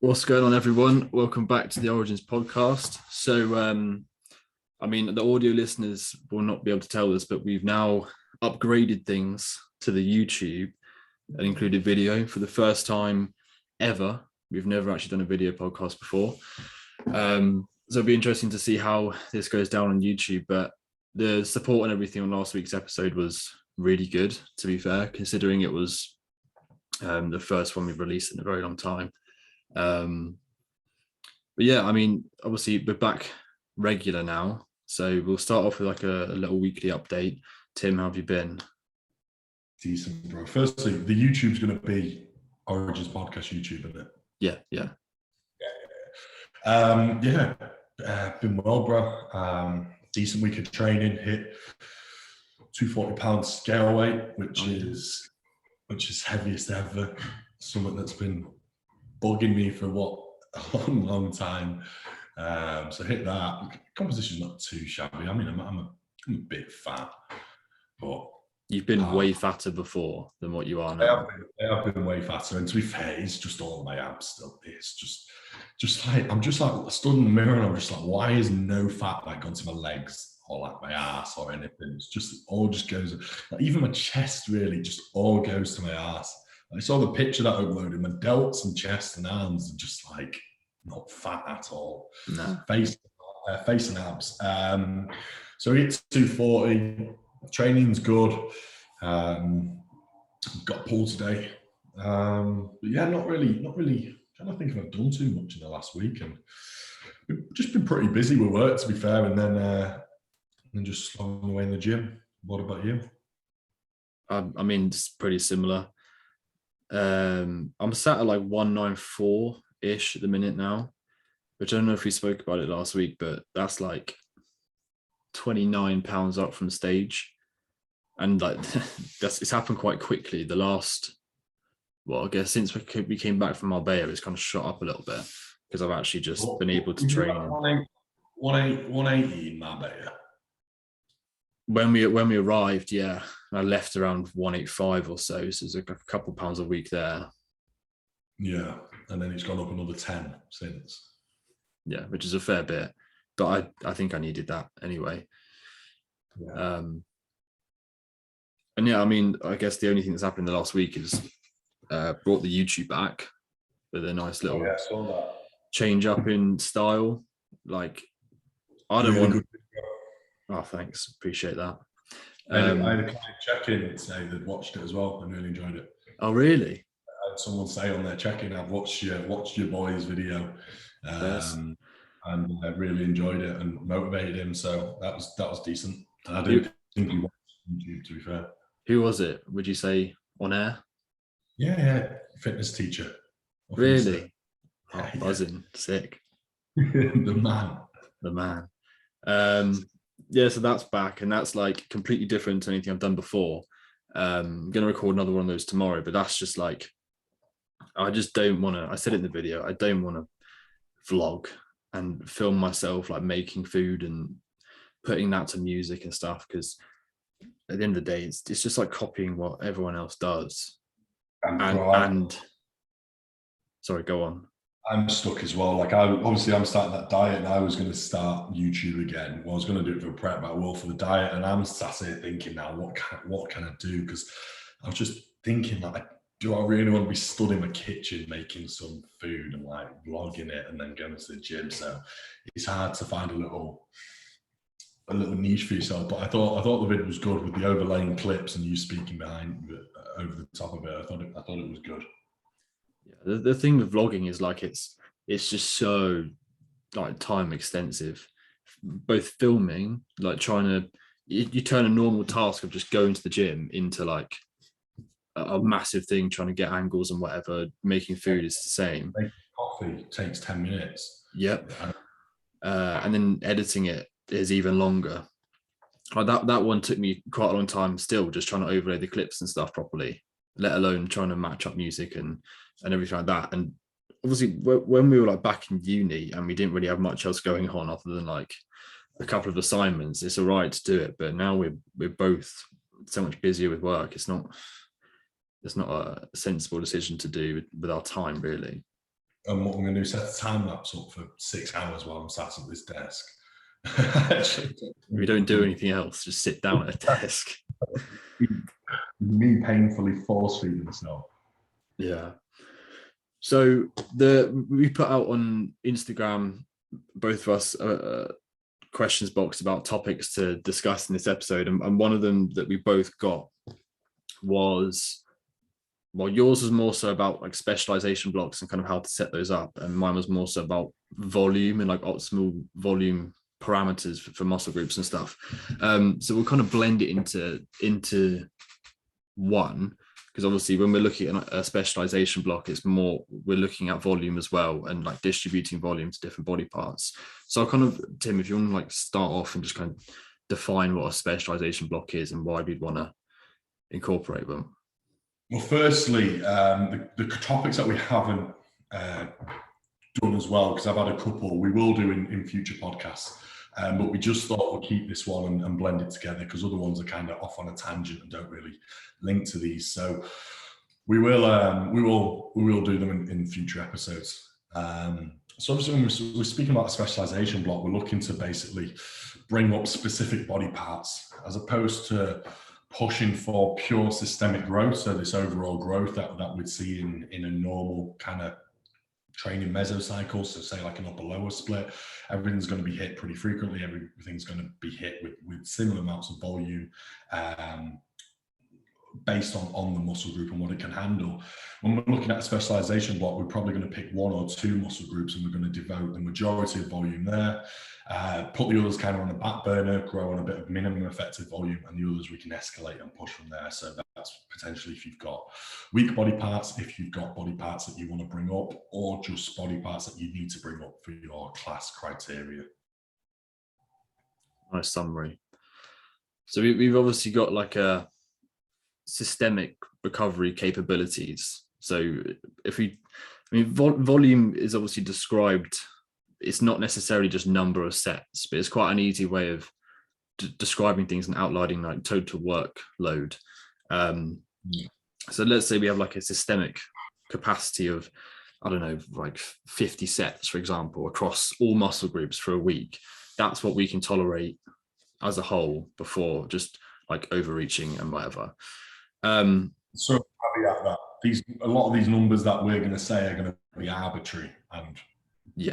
What's going on, everyone? Welcome back to the Origins podcast. The audio listeners will not be able to tell this, but we've now upgraded things to the YouTube and included video for the first time ever. We've never actually done a video podcast before. So it'll be interesting to see how this goes down on YouTube, but the support and everything on last week's episode was really good, to be fair, considering it was the first one we've released in a very long time. But yeah, obviously we're back regular now, so we'll start off with like a little weekly update. Tim, how have you been? Decent, bro. Firstly, the YouTube's going to be Origins Podcast YouTube, isn't it? Yeah. Been well, bro. Decent week of training. Hit 240-pound scale weight, which is heaviest ever. Something that's been bugging me for a long time. So hit that. Composition's not too shabby. I mean, I'm a bit fat, but you've been way fatter before than what you are now. I have been way fatter, and to be fair, it's just all my abs still. It's just like I'm just like stood in the mirror, and I'm just like, why is no fat like gone to my legs or like my ass or anything? It's just all just goes. Like, even my chest really just all goes to my ass. I saw the picture that I uploaded. My delts and chest and arms are just like not fat at all. No. Face and abs. So it's 240. Training's good. Got pull today. But yeah, not really. I don't think I've done too much in the last week, and we've just been pretty busy with work, to be fair, and then just slogging away in the gym. What about you? It's pretty similar. I'm sat at like 194-ish at the minute now, which I don't know if we spoke about it last week, but that's like 29 pounds up from stage. And like it's happened quite quickly. The last, I guess since we came back from Marbella, it's kind of shot up a little bit because I've actually just been able to train. 180 in Marbella. When we arrived, yeah, I left around 185 or so. So there's a couple pounds a week there. Yeah, and then it's gone up another 10 since. Yeah, which is a fair bit, but I think I needed that anyway. Yeah. And yeah, I guess the only thing that's happened in the last week is brought the YouTube back with a nice little change up in style. Like, I don't want. Oh, thanks. Appreciate that. I had a client check-in say they'd watched it as well and really enjoyed it. Oh, really? I had someone say on their check-in, I've watched your boy's video, and I really enjoyed it and motivated him. So that was decent. And I didn't think he watched YouTube, to be fair. Who was it? Would you say on air? Yeah, fitness teacher. Really? Oh, buzzing, sick. The man. Yeah, so that's back, and that's like completely different to anything I've done before. I'm gonna record another one of those tomorrow, but that's just like, I just don't want to. I said it in the video, I don't want to vlog and film myself like making food and putting that to music and stuff, because at the end of the day, it's just like copying what everyone else does. And sorry, go on. I'm stuck as well. Like, I'm starting that diet, and I was going to start YouTube again. Well, I was going to do it for prep, but I will for the diet. And I'm sat here thinking now, what can I do? Because I was just thinking, like, do I really want to be stood in my kitchen making some food and like vlogging it and then going to the gym? So it's hard to find a little niche for yourself. But I thought the video was good with the overlaying clips and you speaking behind over the top of it. I thought it was good. Yeah, the thing with vlogging is like it's just so like time extensive, both filming, like trying to you turn a normal task of just going to the gym into like a massive thing, trying to get angles and whatever. Making food is the same. Making coffee takes 10 minutes. Yep. And then editing it is even longer. Like that one took me quite a long time still, just trying to overlay the clips and stuff properly, let alone trying to match up music and everything like that. And obviously when we were like back in uni and we didn't really have much else going on other than like a couple of assignments, it's all right to do it. But now we're both so much busier with work. It's not a sensible decision to do with our time, really. And what I'm going to do is set a time lapse up for 6 hours while I'm sat at this desk. We don't do anything else, just sit down at a desk. Me painfully force feeding myself. Yeah. So we put out on Instagram, both of us, questions box about topics to discuss in this episode, and one of them that we both got was, well, yours was more so about like specialization blocks and kind of how to set those up, and mine was more so about volume and like optimal volume parameters for muscle groups and stuff. So we'll kind of blend it into one, because obviously when we're looking at a specialization block, it's more we're looking at volume as well and like distributing volume to different body parts. So I'll kind of, Tim, if you want to like start off and just kind of define what a specialization block is and why we'd want to incorporate them. Well, firstly, the topics that we haven't done as well, because I've had a couple we will do in future podcasts, but we just thought we'll keep this one and blend it together, because other ones are kind of off on a tangent and don't really link to these. So we will do them in future episodes. So obviously when we're speaking about a specialization block, we're looking to basically bring up specific body parts as opposed to pushing for pure systemic growth. So this overall growth that we'd see in a normal kind of training mesocycle, so say like an upper lower split, everything's going to be hit pretty frequently. Everything's going to be hit with similar amounts of volume, based on the muscle group and what it can handle. When we're looking at a specialization block, we're probably going to pick one or two muscle groups and we're going to devote the majority of volume there, put the others kind of on the back burner, grow on a bit of minimum effective volume, and the others we can escalate and push from there. So that's potentially if you've got weak body parts, if you've got body parts that you want to bring up, or just body parts that you need to bring up for your class criteria. Nice summary. So we've obviously got like a systemic recovery capabilities. So volume is obviously described, it's not necessarily just number of sets, but it's quite an easy way of describing things and outlining like total workload. So let's say we have like a systemic capacity of, I don't know, like 50 sets, for example, across all muscle groups for a week. That's what we can tolerate as a whole before just like overreaching and whatever. So caveat that a lot of these numbers that we're going to say are going to be arbitrary, and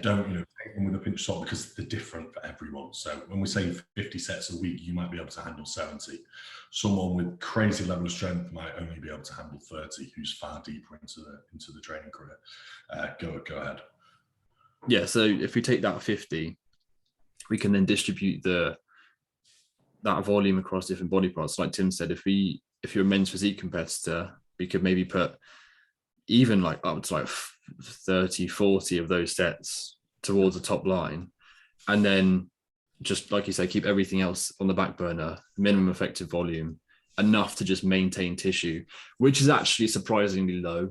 don't take them with a pinch of salt, because they're different for everyone. So when we're saying 50 sets a week, you might be able to handle 70. Someone with crazy level of strength might only be able to handle 30, who's far deeper into the training career. Go ahead. Yeah, so if we take that 50, we can then distribute that volume across different body parts. Like Tim said, if you're a men's physique competitor, we could maybe put even like up to like 30, 40 of those sets towards the top line. And then just like you say, keep everything else on the back burner, minimum effective volume, enough to just maintain tissue, which is actually surprisingly low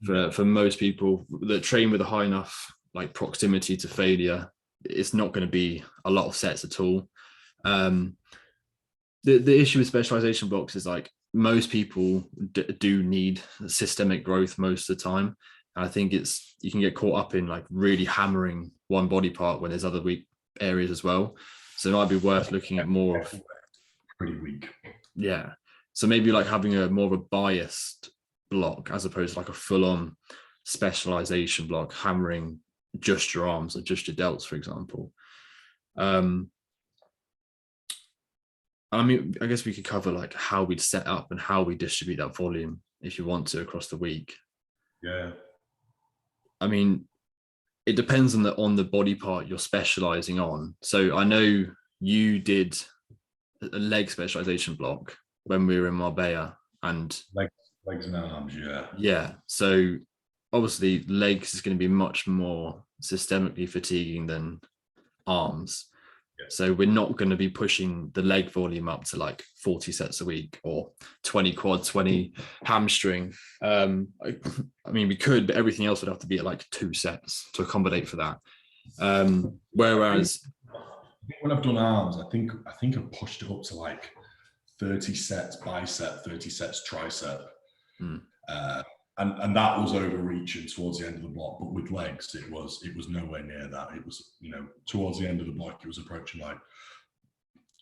for most people that train with a high enough like proximity to failure. It's not going to be a lot of sets at all. The issue with specialization blocks is like most people do need systemic growth most of the time. And I think you can get caught up in like really hammering one body part when there's other weak areas as well. So it might be worth looking at more of pretty weak. Yeah. So maybe like having a more of a biased block as opposed to like a full-on specialization block, hammering just your arms or just your delts, for example. I mean, I guess we could cover like how we'd set up and how we distribute that volume if you want to across the week. Yeah. I mean, it depends on the body part you're specializing on. So I know you did a leg specialization block when we were in Marbella, and legs and arms, yeah. Yeah. So obviously legs is going to be much more systemically fatiguing than arms. So we're not going to be pushing the leg volume up to like 40 sets a week or 20 quad, 20 hamstring. I mean, we could, but everything else would have to be at like 2 sets to accommodate for that. Whereas when I've done arms, I think I've pushed it up to like 30 sets bicep, 30 sets tricep. and that was overreaching towards the end of the block. But with legs, it was nowhere near that. It was, towards the end of the block, it was approaching like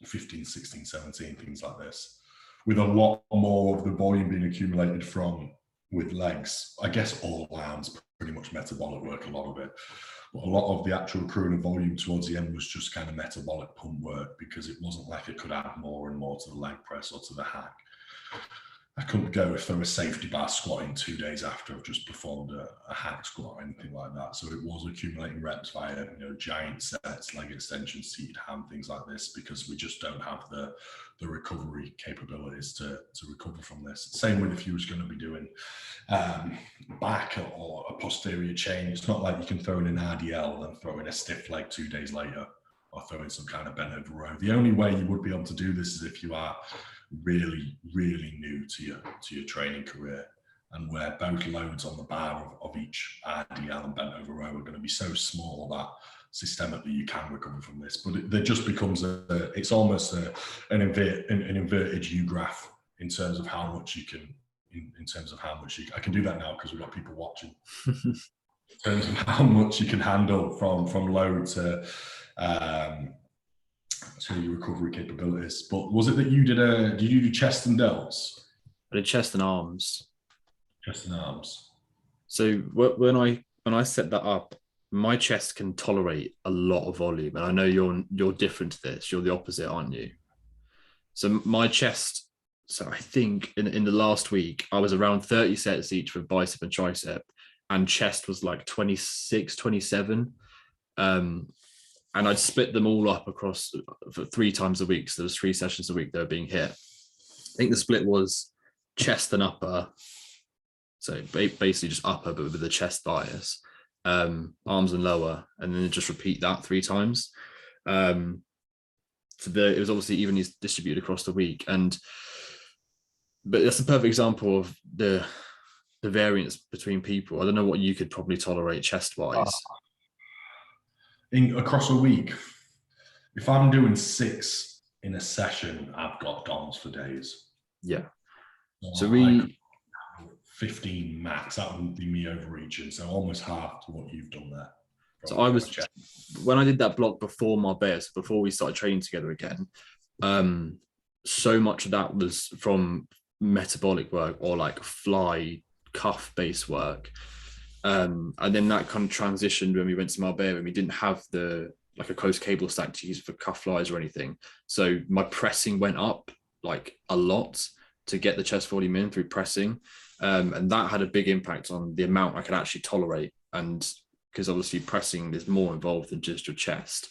15, 16, 17, things like this, with a lot more of the volume being accumulated from with legs. I guess all arms, pretty much metabolic work, a lot of it. But a lot of the actual accruing of volume towards the end was just kind of metabolic pump work, because it wasn't like I could add more and more to the leg press or to the hack. I couldn't go if there was safety bar squatting 2 days after I've just performed a hack squat or anything like that. So it was accumulating reps via, giant sets, leg extensions, seated ham, things like this, because we just don't have the recovery capabilities to recover from this. Same with if you was going to be doing back or a posterior chain. It's not like you can throw in an RDL and throw in a stiff leg 2 days later, or throw in some kind of bent over row. The only way you would be able to do this is if you are really, really new to your training career, and where both loads on the bar of each RDL and bent over row are going to be so small that systemically you can recover from this. But there just becomes it's almost an inverted U graph in terms of how much you can, in terms of how much I can do that now because we've got people watching. In terms of how much you can handle from load to your recovery capabilities. But was it that you did you do chest and delts? I did chest and arms. Chest and arms. So when I set that up, my chest can tolerate a lot of volume, and I know you're different to this. You're the opposite, aren't you? So my chest. So I think in the last week I was around 30 sets each for bicep and tricep, and chest was like 26, 27. And I'd split them all up across for 3 times a week. So there was 3 sessions a week that were being hit. I think the split was chest and upper. So basically just upper, but with the chest bias, arms and lower, and then just repeat that 3 times. So it was obviously evenly distributed across the week. But that's a perfect example of the variance between people. I don't know what you could probably tolerate chest wise. Across a week, if I'm doing 6 in a session, I've got DOMs for days. Yeah. So 15 max, that wouldn't be me overreaching. So almost half to what you've done there. So when I did that block before Marbella, so before we started training together again, so much of that was from metabolic work or like fly cuff based work. And then that kind of transitioned when we went to Marbella and we didn't have a close cable stack to use for cuff flies or anything. So my pressing went up like a lot to get the chest volume in through pressing. And that had a big impact on the amount I could actually tolerate. And because obviously pressing is more involved than just your chest.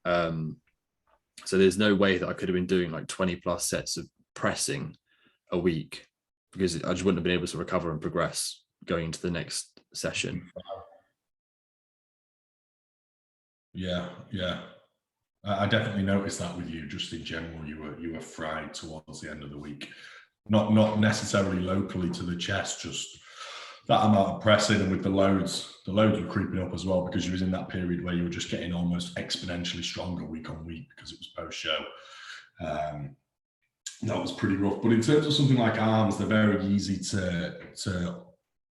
So there's no way that I could have been doing like 20 plus sets of pressing a week, because I just wouldn't have been able to recover and progress going into the next session. Yeah. I definitely noticed that with you. Just in general, you were fried towards the end of the week. Not necessarily locally to the chest, just that amount of pressing, and with the loads were creeping up as well, because you was in that period where you were just getting almost exponentially stronger week on week because it was post show. That was pretty rough. But in terms of something like arms, they're very easy to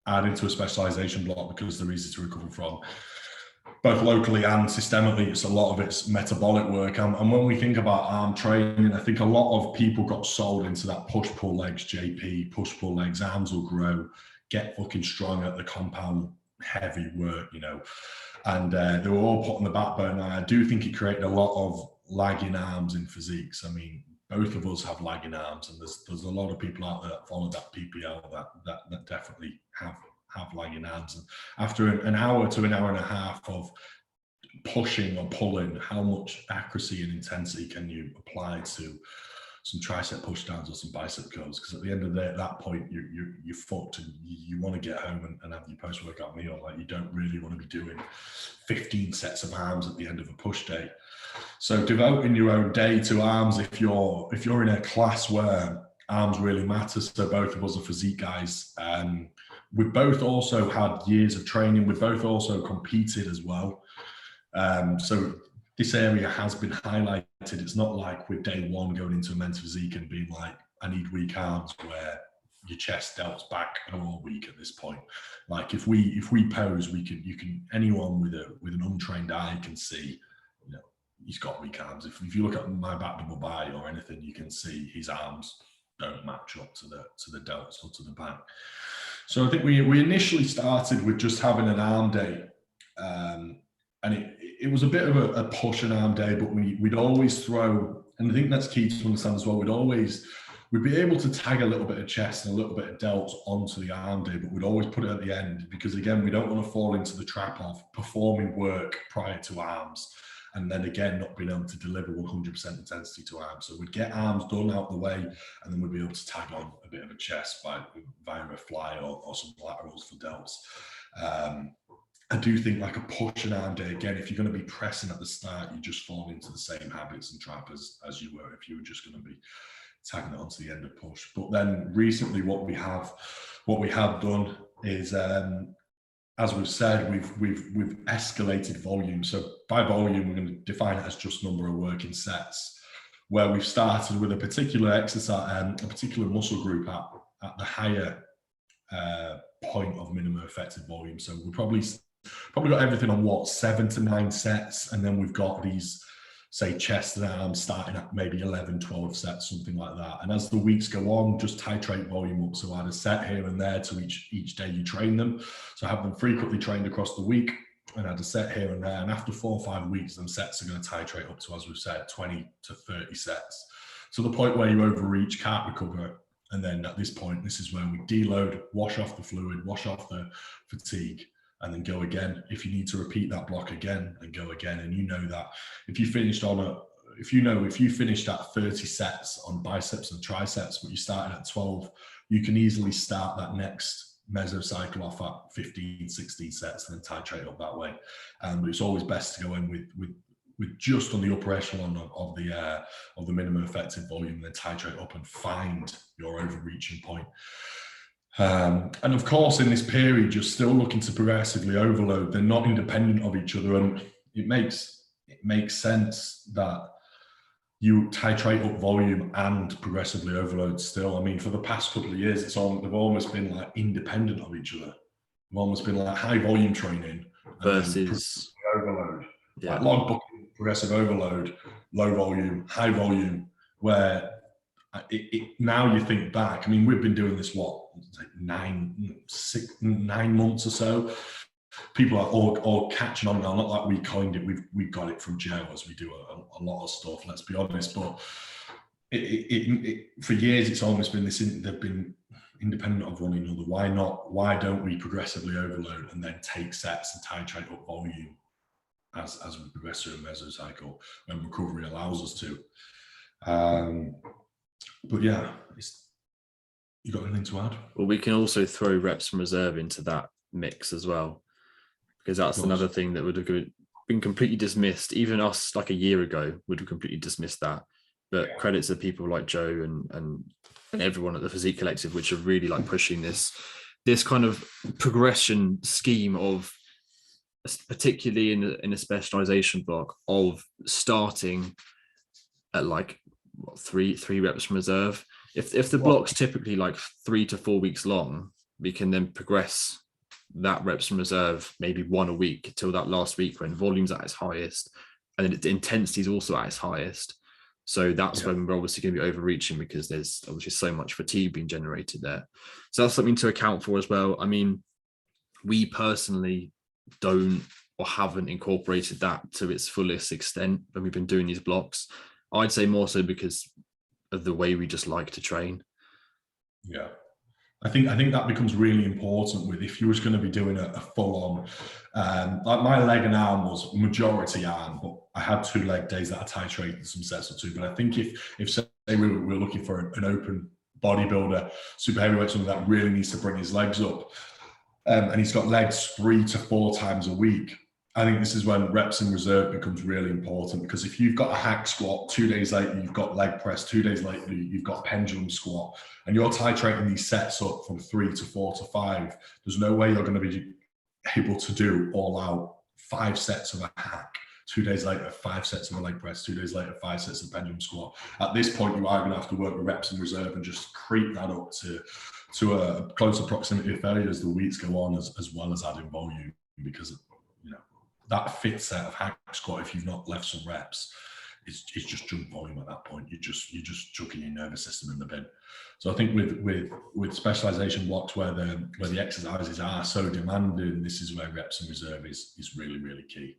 add into a specialization block because they're easy to recover from, both locally and systemically. It's a lot of it's metabolic work. And when we think about arm training, I think a lot of people got sold into that push-pull legs, JP, push-pull legs, arms will grow, get fucking strong at the compound heavy work, and they were all put on the back burner. I do think it created a lot of lagging arms in physiques. I mean, both of us have lagging arms, and there's a lot of people out there that follow that PPL that definitely have lagging arms. And after an hour to an hour and a half of pushing or pulling, how much accuracy and intensity can you apply to some tricep push downs or some bicep curls? Because at the end of the day, at that point, you're fucked, and you want to get home and have your post-workout meal. Like, you don't really want to be doing 15 sets of arms at the end of a push day. So devoting your own day to arms, if you're in a class where arms really matter. So both of us are physique guys. We've both also had years of training. We've both also competed as well. So this area has been highlighted. It's not like with day one going into a men's physique and being like, I need weak arms, where your chest delts back all week at this point. Like if we pose, you can anyone with an untrained eye can see, you know, he's got weak arms. If you look at my back double by or anything, you can see his arms don't match up to the delts or to the back. So I think we initially started with just having an arm day, and it was a bit of a push an arm day, but we'd always throw, and I think that's key to understand as well, we'd be able to tag a little bit of chest and a little bit of delts onto the arm day, but we'd always put it at the end, because again, we don't want to fall into the trap of performing work prior to arms and then again not being able to deliver 100% intensity to arms. So we'd get arms done out the way, and then we'd be able to tag on a bit of a chest via a fly or some laterals for delts. I do think like a push and arm day, again, if you're going to be pressing at the start, you just fall into the same habits and trap as you were if you were just going to be tagging it onto the end of push. But then recently what we have done is, as we've said, we've escalated volume. So by volume, we're going to define it as just number of working sets, where we've started with a particular exercise, a particular muscle group at the higher point of minimum effective volume. So we probably got everything on 7 to 9 sets, and then we've got these, say, chest and arms starting at maybe 11, 12 sets, something like that. And as the weeks go on, just titrate volume up. So add a set here and there to each day you train them. So have them frequently trained across the week and add a set here and there. And after 4 or 5 weeks, them sets are going to titrate up to, as we've said, 20 to 30 sets. So the point where you overreach, can't recover. And then at this point, this is where we deload, wash off the fluid, wash off the fatigue, and then go again. If you need to repeat that block again and go again, and you know that if you finished at 30 sets on biceps and triceps, but you started at 12, you can easily start that next mesocycle off at 15, 16 sets and then titrate up that way. But it's always best to go in with just on the upper echelon of the minimum effective volume, and then titrate up and find your overreaching point. And of course, in this period, you're still looking to progressively overload. They're not independent of each other, and it makes sense that you titrate up volume and progressively overload still. I mean, for the past couple of years, they've almost been like independent of each other. They've almost been like high volume training versus overload. Yeah. Like log booking, progressive overload, low volume, high volume, where now you think back, I mean, we've been doing this, like 9 months or so. People are all catching on now, not like we coined it, we got it from Joe, as we do a lot of stuff, let's be honest. But for years, it's almost been this, they've been independent of one another. Why don't we progressively overload and then take sets and titrate up volume as we progress through a mesocycle when recovery allows us to? But yeah, you got anything to add? Well, we can also throw reps from reserve into that mix as well, because that's another thing that would have been completely dismissed. Even us, like a year ago, would have completely dismissed that. But credits to people like Joe and everyone at the Physique Collective, which are really like pushing this kind of progression scheme of, particularly in a specialization block, of starting at like three reps from reserve. If the block's typically like 3 to 4 weeks long, we can then progress that reps from reserve maybe 1 a week till that last week when volume's at its highest, and then the intensity is also at its highest. So that's when we're obviously going to be overreaching, because there's obviously so much fatigue being generated there. So that's something to account for as well. I mean, we personally don't or haven't incorporated that to its fullest extent when we've been doing these blocks. I'd say more so because of the way we just like to train. Yeah. I think that becomes really important with, if you was going to be doing a full on, like my leg and arm was majority arm, but I had 2 leg days that I titrated some sets or 2. But I think if say we're looking for an open bodybuilder, super heavyweight, something that really needs to bring his legs up, and he's got legs 3 to 4 times a week, I think this is when reps in reserve becomes really important, because if you've got a hack squat, 2 days later, you've got leg press, 2 days later, you've got pendulum squat, and you're titrating these sets up from 3 to 4 to 5, there's no way you're going to be able to do all out 5 sets of a hack. 2 days later, 5 sets of a leg press, 2 days later, 5 sets of pendulum squat. At this point, you are going to have to work with reps in reserve and just creep that up to to a closer proximity of failure as the weeks go on, as well as adding volume, because that fifth set of hack squat, if you've not left some reps, it's just junk volume at that point. You're just chucking your nervous system in the bin. So I think with specialization blocks where the exercises are so demanding, this is where reps and reserve is really, really key.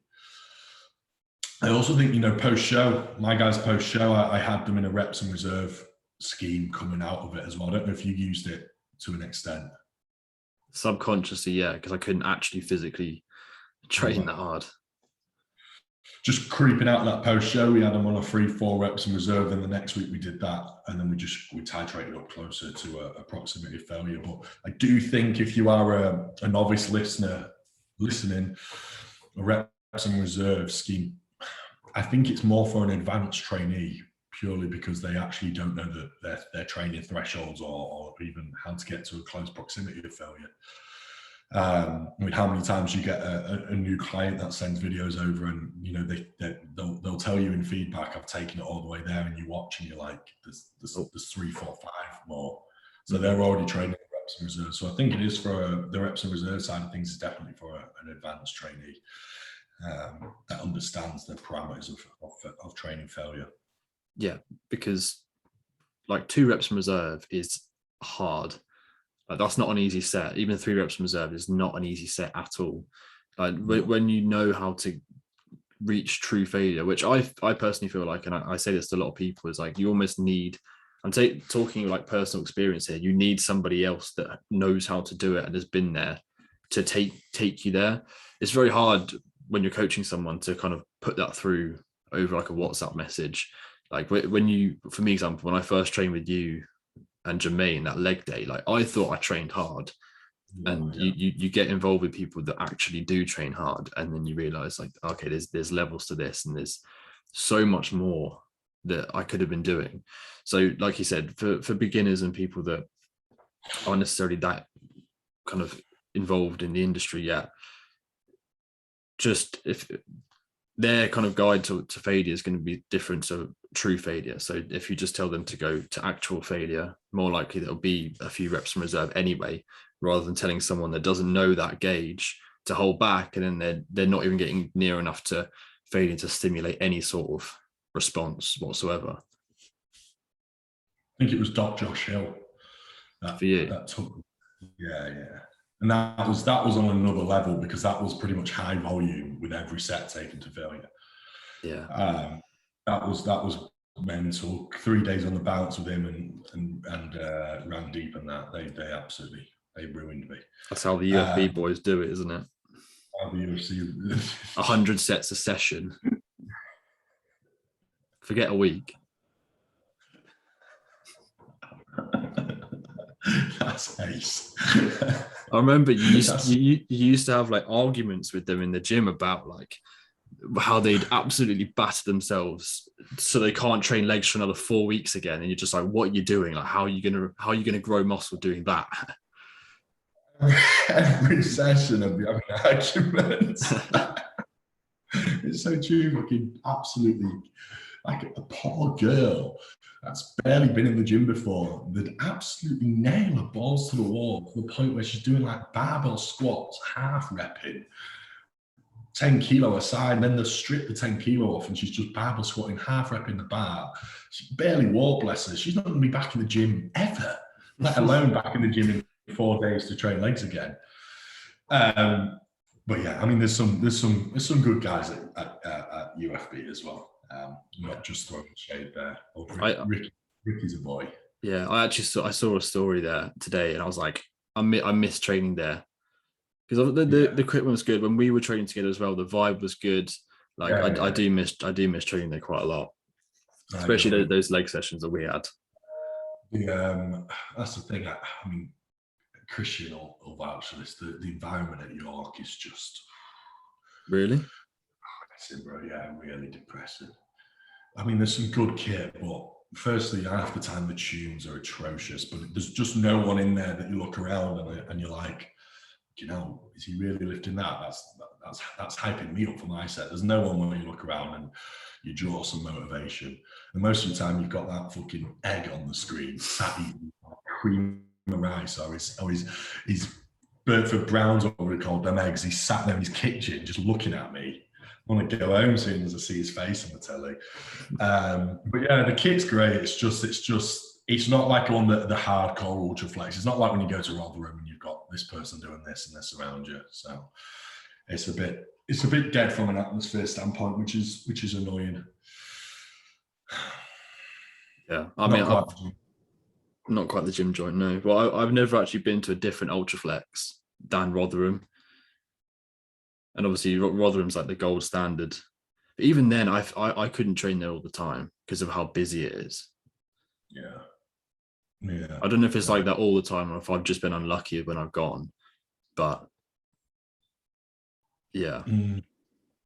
I also think, post-show, my guys post-show, I had them in a reps and reserve scheme coming out of it as well. I don't know if you used it to an extent. Subconsciously, yeah, because I couldn't actually physically train that hard. Just creeping out that post-show, we had them on a 3-4 reps and reserve, and the next week we did that, and then we titrated up closer to a proximity of failure. But I do think if you are a novice listener listening, a reps and reserve scheme, I think it's more for an advanced trainee, purely because they actually don't know their training thresholds or even how to get to a close proximity of failure. I mean, how many times you get a new client that sends videos over, and they'll tell you in feedback, I've taken it all the way there, and you watch and you're like, there's 3, 4, 5 more. So they're already training reps and reserve. So I think it is for the reps and reserve side of things, is definitely for an advanced trainee that understands the parameters of training failure. Yeah, because like 2 reps in reserve is hard. Like, that's not an easy set. Even 3 reps in reserve is not an easy set at all. Like when you know how to reach true failure, which I personally feel like, and I say this to a lot of people, is like you almost need, I'm talking like personal experience here, you need somebody else that knows how to do it and has been there to take you there. It's very hard when you're coaching someone to kind of put that through over like a WhatsApp message. Like when you, for me example, when I first trained with you and Jermaine that leg day, like I thought I trained hard, and you get involved with people that actually do train hard, and then you realize like, okay, there's levels to this, and there's so much more that I could have been doing. So like you said, for beginners and people that aren't necessarily that kind of involved in the industry yet, just if their kind of guide to failure is going to be different to true failure. So if you just tell them to go to actual failure, more likely there'll be a few reps in reserve anyway, rather than telling someone that doesn't know that gauge to hold back, and then they're not even getting near enough to failure to stimulate any sort of response whatsoever. I think it was Doc Josh Hill for you. That took, yeah. And that was on another level, because that was pretty much high volume with every set taken to failure. Yeah. That was mental. 3 days on the bounce with him and ran deep, and that they ruined me. That's how the UFC boys do it, isn't it? How the UFC 100 sets a session. Forget a week. That's ace. I remember you used to have like arguments with them in the gym about like how they'd absolutely batter themselves so they can't train legs for another 4 weeks again, and you're just like, what are you doing? Like, how are you gonna grow muscle doing that? Every session I'd be having arguments. It's so true. Fucking absolutely, like a poor girl that's barely been in the gym before, they'd absolutely nail her balls to the wall to the point where she's doing like barbell squats, half repping, 10 kilo aside, and then they strip the 10 kilo off and she's just barbell squatting, half repping the bar. She barely walked, bless her. She's not going to be back in the gym ever, let alone back in the gym in 4 days to train legs again. But yeah, I mean, there's some good guys at UFB as well. Not just throwing shade there. Ricky's a boy. Yeah, I saw a story there today, and I was like, I miss training there, because the equipment was good when we were training together as well. The vibe was good. Like I do miss training there quite a lot, especially those leg sessions that we had. That's the thing. I mean, Christian will vouch for this. The environment at York is just really. Bro, yeah, really depressing. I mean, there's some good kit, but firstly, half the time the tunes are atrocious, but there's just no one in there that you look around and you're like, is he really lifting that? That's hyping me up for my set. There's no one where you look around and you draw some motivation. And most of the time you've got that fucking egg on the screen, sat eating cream of rice or his Burford Browns, or what we call them eggs. He's sat there in his kitchen just looking at me. I want to go home as soon as I see his face on the telly. But yeah, the kit's great. It's not like on the hardcore ultra flex. It's not like when you go to Rotherham and you've got this person doing this and this around you. So it's a bit dead from an atmosphere standpoint, which is annoying. Yeah, I mean, not quite the gym joint, no. Well, I've never actually been to a different Ultraflex than Rotherham. And obviously Rotherham's like the gold standard. But even then, I couldn't train there all the time because of how busy it is. Yeah. Yeah. I don't know if it's like that all the time or if I've just been unlucky when I've gone. But yeah. You've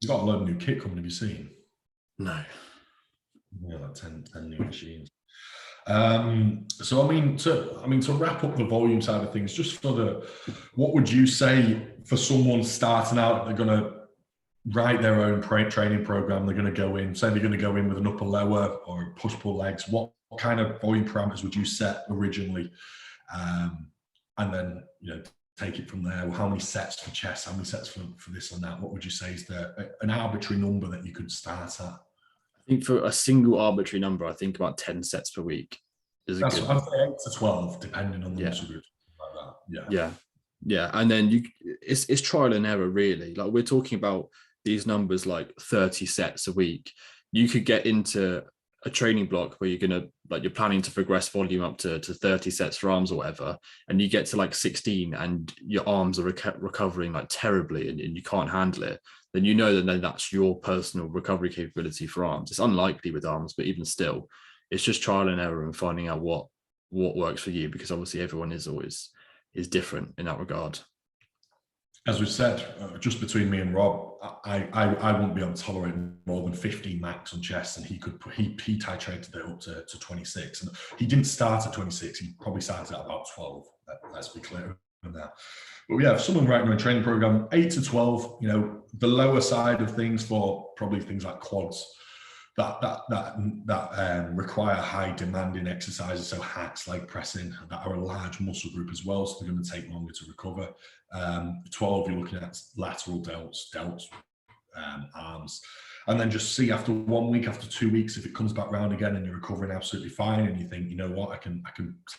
got a load of new kit coming, have you seen? No. Yeah, like 10 new machines. So I mean to wrap up the volume side of things, just for what would you say for someone starting out, they're going to write their own training program, they're going to go in, say they're going to go in with an upper lower or push pull legs, what kind of volume parameters would you set originally, and then take it from there? How many sets for chest, how many sets for this and that? What would you say is an arbitrary number that you could start at? I think for a single arbitrary number, I think about 10 sets per week is I'd good. say 8 to 12, depending on the muscle group, like that. Yeah. And then it's trial and error, really. Like we're talking about these numbers, like 30 sets a week. You could get into a training block where you're planning to progress volume up to 30 sets for arms or whatever, and you get to like 16 and your arms are recovering like terribly and you can't handle it, then then that's your personal recovery capability for arms. It's unlikely with arms, but even still, it's just trial and error and finding out what works for you, because obviously everyone is different in that regard. As we've said, just between me and Rob, I wouldn't be able to tolerate more than 15 max on chest, and he titrated it up to 26, and he didn't start at 26. He probably started at about 12. Let's be clear on that. But yeah, if someone writing a training program, 8 to 12, the lower side of things for probably things like quads that require high demanding exercises, so hacks, leg pressing, that are a large muscle group as well, so they're going to take longer to recover. 12, you're looking at lateral delts, arms, and then just see after 1 week, after 2 weeks, if it comes back round again and you're recovering absolutely fine, and you think, you know what, I can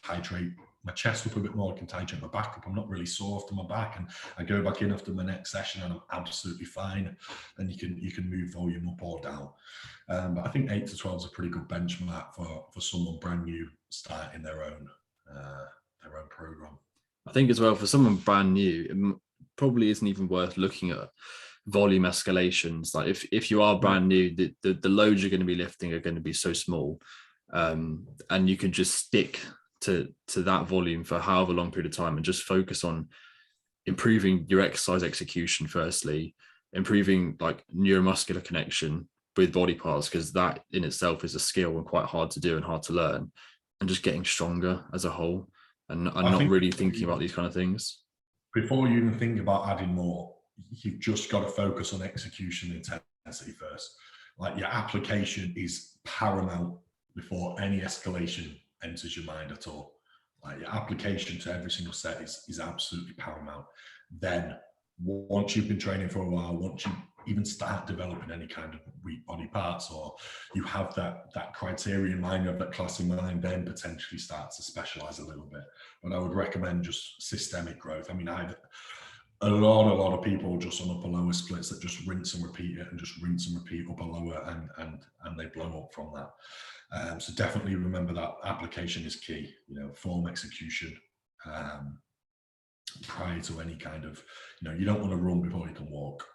titrate my chest up a bit more, I can titrate my back up, I'm not really sore after my back, and I go back in after my next session and I'm absolutely fine, and you can move volume up or down. But I think 8 to 12 is a pretty good benchmark for someone brand new starting their own program. I think as well, for someone brand new, it probably isn't even worth looking at volume escalations. Like if you are brand new, the loads you're going to be lifting are going to be so small, and you can just stick to that volume for however long period of time and just focus on improving your exercise execution firstly, improving like neuromuscular connection with body parts, because that in itself is a skill and quite hard to do and hard to learn, and just getting stronger as a whole, and not really thinking about these kind of things. Before you even think about adding more, you've just got to focus on execution intensity first. Like your application is paramount before any escalation enters your mind at all. Like your application to every single set is absolutely paramount. Then once you've been training for a while, once you even start developing any kind of weak body parts, or you have that criteria in mind, you have that class in mind, then potentially start to specialize a little bit. But I would recommend just systemic growth. I mean, I've a lot of people just on upper lower splits that just rinse and repeat it and just rinse and repeat upper lower, and they blow up from that. So definitely remember that application is key. Form execution prior to any kind of, you don't want to run before you can walk.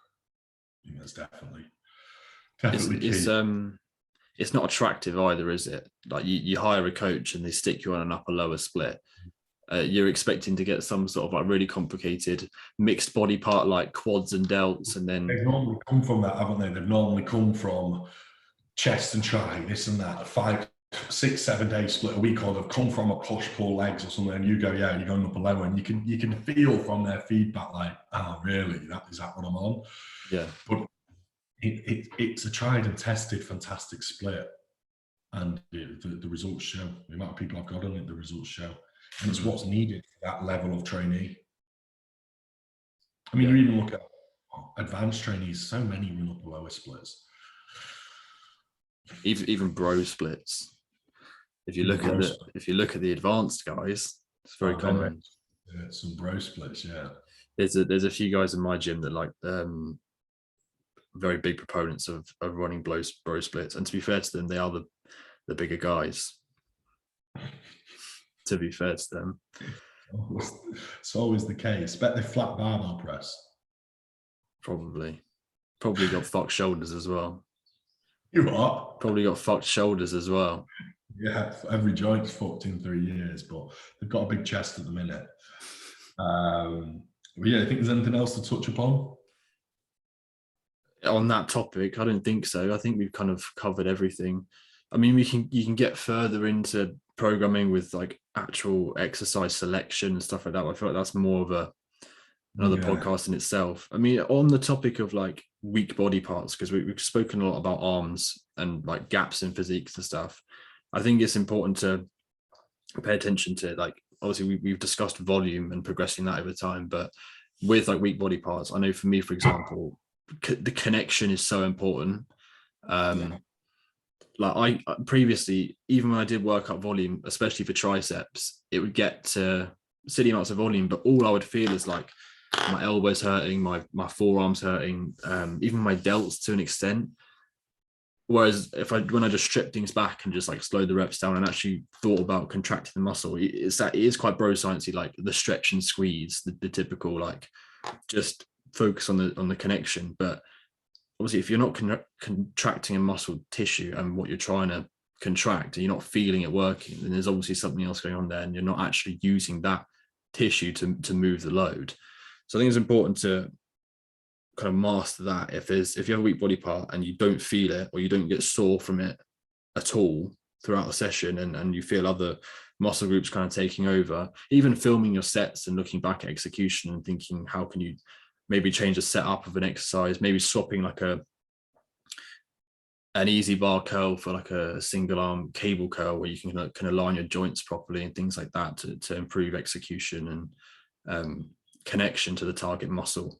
That's definitely key. It's not attractive either, is it? Like you hire a coach and they stick you on an upper lower split. You're expecting to get some sort of like really complicated mixed body part like quads and delts, and then they've normally come from that, haven't they? They've normally come from chest and try, this and that, 5, 6, 7 day split a week, or they've come from a push pull legs or something, and you go, yeah, you're going up a lower, and you can feel from their feedback like, oh really, is that what I'm on? Yeah. But it's a tried and tested fantastic split, and the results show. The amount of people I've got on it, the results show. and it's what's needed for that level of trainee. I mean, you even look at advanced trainees, so many run up lower splits. Even bro splits. If you look at the advanced guys, it's very common. Yeah, some bro splits, yeah. There's a few guys in my gym that like very big proponents of running bro splits, and to be fair to them, they are the bigger guys. To be fair to them, It's always the case. Bet they flat barbell press. Probably got fucked shoulders as well. You what? Probably got fucked shoulders as well. Yeah, every joint's fucked in 3 years, but they've got a big chest at the minute. But yeah, I think there's anything else to touch upon on that topic? I don't think so. I think we've kind of covered everything. I mean, you can get further into programming with like actual exercise selection and stuff like that. I feel like that's more of another podcast in itself. I mean, on the topic of like weak body parts, because we've spoken a lot about arms and like gaps in physiques and stuff. I think it's important to pay attention to, like, obviously we've discussed volume and progressing that over time, but with like weak body parts, I know for me, for example, the connection is so important. Like I previously, even when I did work up volume, especially for triceps, it would get to silly amounts of volume, but all I would feel is like my elbows hurting, my forearms hurting, even my delts to an extent. Whereas when I just strip things back and just like slow the reps down and actually thought about contracting the muscle, it is quite bro sciencey, like the stretch and squeeze, the typical like just focus on the connection. But obviously, if you're not contracting a muscle tissue and what you're trying to contract and you're not feeling it working, then there's obviously something else going on there, and you're not actually using that tissue to move the load. So I think it's important to kind of master that. If you have a weak body part and you don't feel it, or you don't get sore from it at all throughout the session, and you feel other muscle groups kind of taking over, even filming your sets and looking back at execution and thinking, how can you maybe change the setup of an exercise, maybe swapping like an easy bar curl for like a single arm cable curl where you can align your joints properly and things like that to improve execution and connection to the target muscle.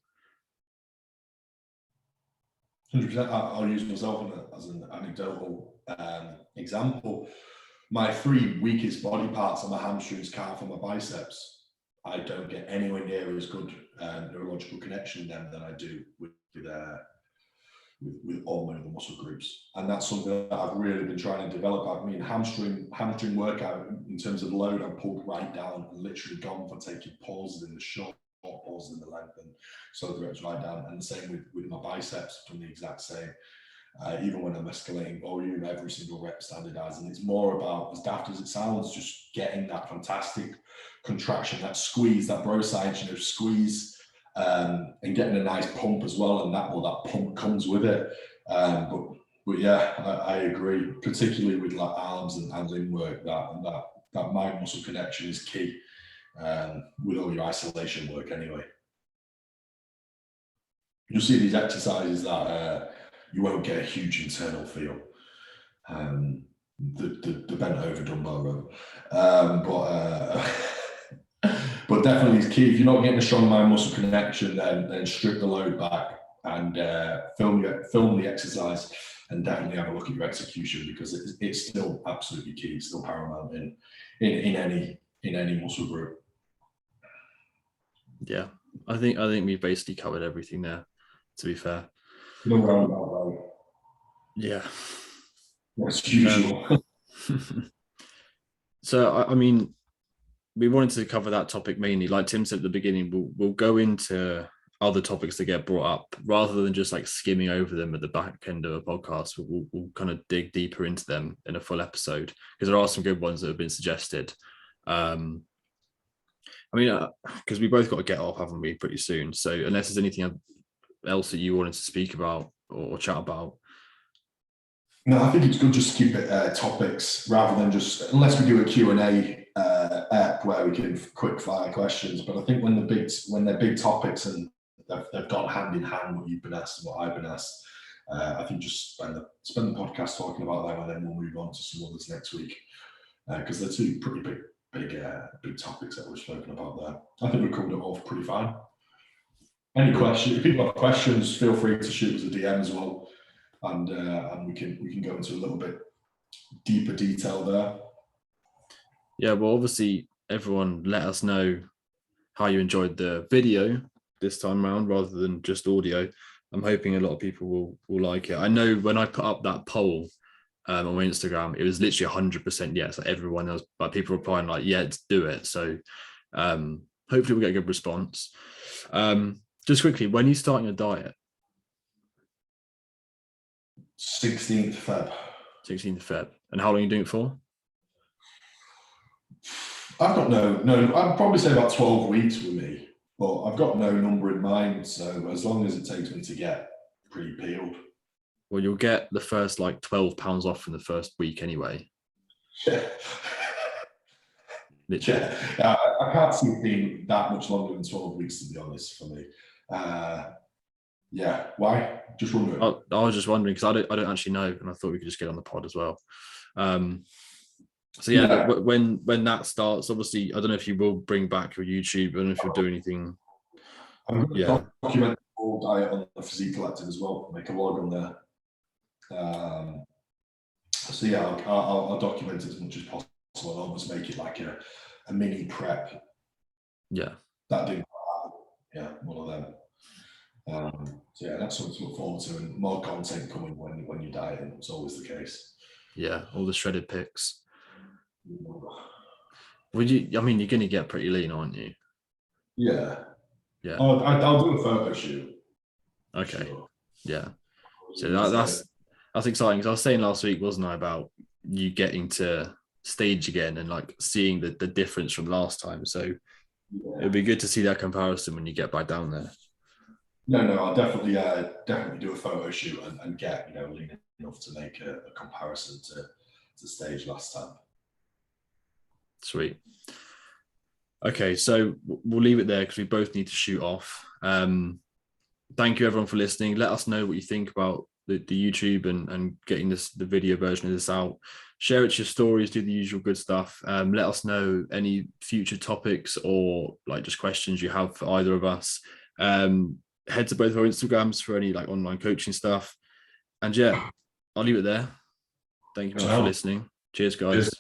100%. I'll use myself as an anecdotal example. My 3 weakest body parts are my hamstrings, calf, and my biceps. I don't get anywhere near as good neurological connection in them than I do with all my other muscle groups, and that's something that I've really been trying to develop. I mean, hamstring workout in terms of load, I pulled right down and literally gone for taking pauses in the short, pauses in the length, and so the reps right down. And the same with my biceps, I've done the exact same. Even when I'm escalating volume, every single rep standardized, and it's more about, as daft as it sounds, just getting that fantastic contraction, that squeeze, that bro science, squeeze, and getting a nice pump as well, and that pump comes with it. But yeah, I agree, particularly with like arms and limb work, that mind muscle connection is key with all your isolation work anyway. You'll see these exercises that you won't get a huge internal feel. The bent over dumbbell row. But definitely it's key. If you're not getting a strong mind muscle connection, then strip the load back and film the exercise, and definitely have a look at your execution, because it's still absolutely key. It's still paramount in any muscle group. Yeah, I think we've basically covered everything there, to be fair. Yeah. As usual. So I mean, we wanted to cover that topic mainly. Like Tim said at the beginning, we'll go into other topics that get brought up rather than just like skimming over them at the back end of a podcast. We'll kind of dig deeper into them in a full episode, because there are some good ones that have been suggested. I mean, because we both got to get off, haven't we, pretty soon? So unless there's anything else that you wanted to speak about or chat about. No, I think it's good just to keep it topics rather than just, unless we do a Q&A app where we can quick fire questions. But I think when they're big topics and they've gone hand in hand, what you've been asked and what I've been asked, I think just spend the podcast talking about them, and then we'll move on to some others next week, because they're two pretty big topics that we've spoken about there. I think we covered it all pretty fine. Any questions? If people have questions, feel free to shoot us a DM as well, and we can go into a little bit deeper detail there. Yeah, well, obviously, everyone let us know how you enjoyed the video this time around rather than just audio. I'm hoping a lot of people will like it. I know when I put up that poll on my Instagram, it was literally 100% yes. Like everyone else, but people replying like, yeah, let's do it. So hopefully we'll get a good response. Just quickly, when are you starting a diet? 16th Feb. 16th Feb. And how long are you doing it for? I've got no, I'd probably say about 12 weeks with me, but I've got no number in mind. So as long as it takes me to get pretty peeled. Well, you'll get the first like £12 off in the first week anyway. Yeah. Literally. Yeah. I can't see it being that much longer than 12 weeks, to be honest, for me. Yeah. Why? Just wondering. I was just wondering because I don't actually know, and I thought we could just get on the pod as well. So yeah, when that starts, obviously, I don't know if you will bring back your YouTube. I don't know if you'll do anything. I'm going to document the whole diet on the Physique Collective as well. Make a log on there. So yeah, I'll document it as much as possible and almost make it like a mini prep. Yeah. That didn't happen. Yeah, one of them. So yeah, that's something to look forward to, and more content coming when you're dieting. It's always the case. Yeah, all the shredded pics. Would you? I mean, you're going to get pretty lean, aren't you? Yeah. Yeah. I'll do a photo shoot. Okay. Sure. Yeah. So that's exciting. Because I was saying last week, wasn't I, about you getting to stage again and like seeing the difference from last time. So it'd be good to see that comparison when you get back down there. No, I'll definitely do a photo shoot and get lean enough to make a comparison to stage last time. Sweet. Okay, so we'll leave it there because we both need to shoot off. Thank you everyone for listening. Let us know what you think about the YouTube and getting the video version of this out. Share it to your stories, do the usual good stuff. Let us know any future topics or like just questions you have for either of us. Head to both our Instagrams for any like online coaching stuff. And yeah, I'll leave it there. Thank you very much for listening. Cheers, guys. Cheers.